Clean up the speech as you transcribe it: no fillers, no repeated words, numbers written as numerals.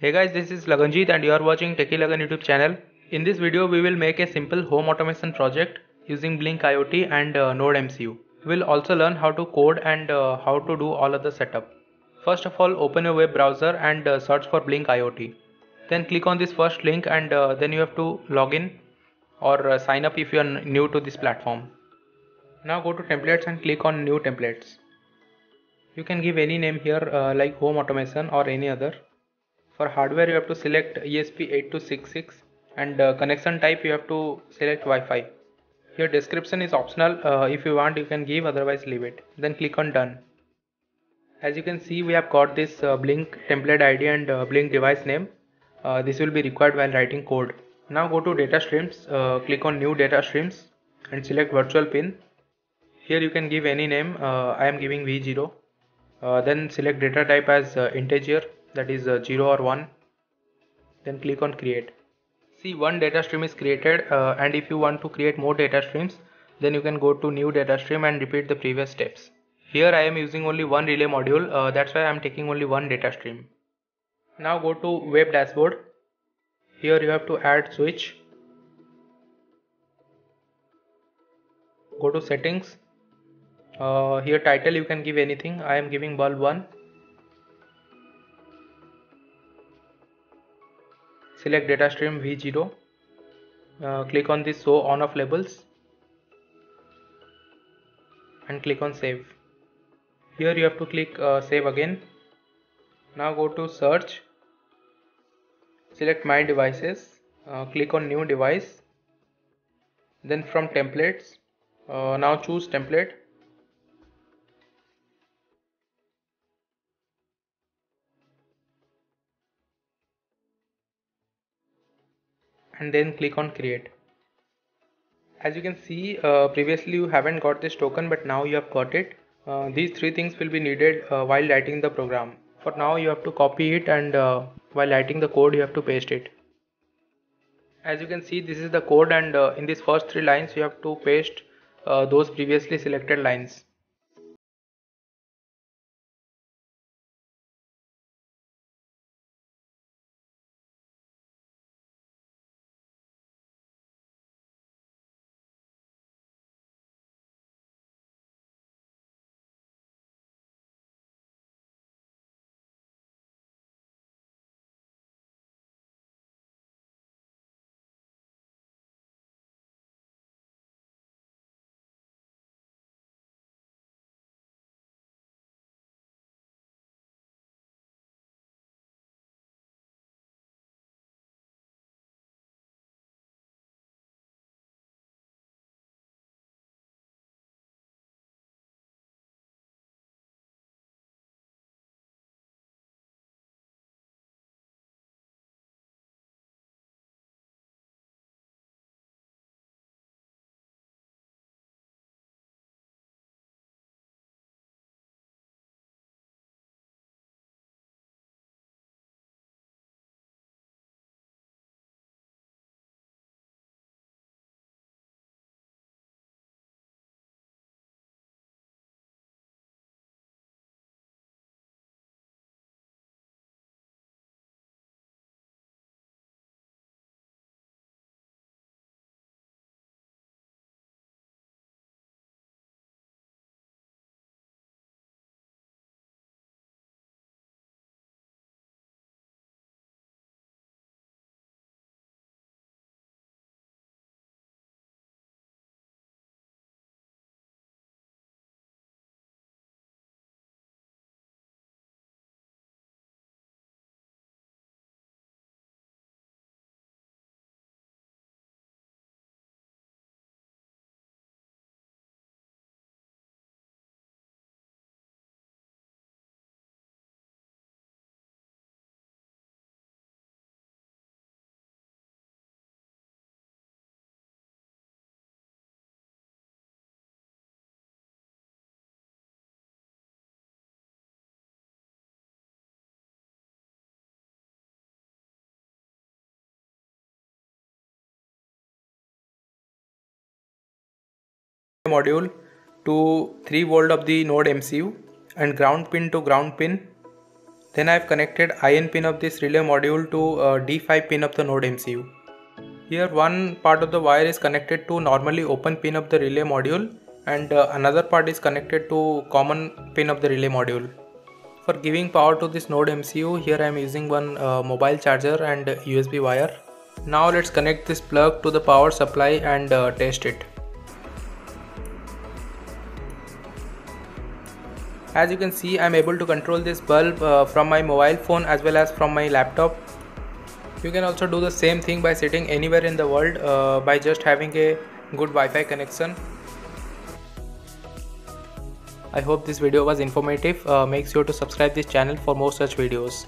Hey guys, this is Laganjit and you are watching Techie Lagan YouTube channel. In this video, we will make a simple home automation project using Blynk IoT and Nodemcu. We will also learn how to code and how to do all of the setup. First of all, open your web browser and search for Blynk IoT. Then click on this first link and then you have to log in or sign up if you are new to this platform. Now go to templates and click on new templates. You can give any name here like home automation or any other. For hardware you have to select esp8266 and connection type you have to select Wi-Fi. Here description is optional, if you want you can give, otherwise leave it. Then click on done. As you can see we have got this Blynk template ID and Blynk device name. This will be required while writing code. Now go to data streams, click on new data streams and select virtual pin. Here you can give any name, I am giving V0. Then select data type as integer, that is 0 or 1. Then click on create. See, one data stream is created and if you want to create more data streams then you can go to new data stream and repeat the previous steps. Here I am using only one relay module, that's why I am taking only one data stream. Now go to web dashboard. Here you have to add switch. Go to settings. Here title you can give anything, I am giving bulb 1. Select data stream V0. Click on this show on off labels and click on save. Here you have to click save again. Now go to search, select my devices, click on new device, then from templates, now choose template. And then click on create. As you can see, previously you haven't got this token but now you have got it. These three things will be needed while writing the program. For now you have to copy it and while writing the code you have to paste it. As you can see, this is the code and in these first three lines you have to paste those previously selected lines. Module to 3 volt of the node MCU and ground pin to ground pin Then I have connected IN pin of this relay module to D5 pin of the Nodemcu. Here one part of the wire is connected to normally open pin of the relay module, and another part is connected to common pin of the relay module. For giving power to this Nodemcu, here I am using one mobile charger and USB wire. Now let's connect this plug to the power supply and test it. As you can see, I am able to control this bulb from my mobile phone as well as from my laptop. You can also do the same thing by sitting anywhere in the world by just having a good Wi-Fi connection. I hope this video was informative. Make sure to subscribe this channel for more such videos.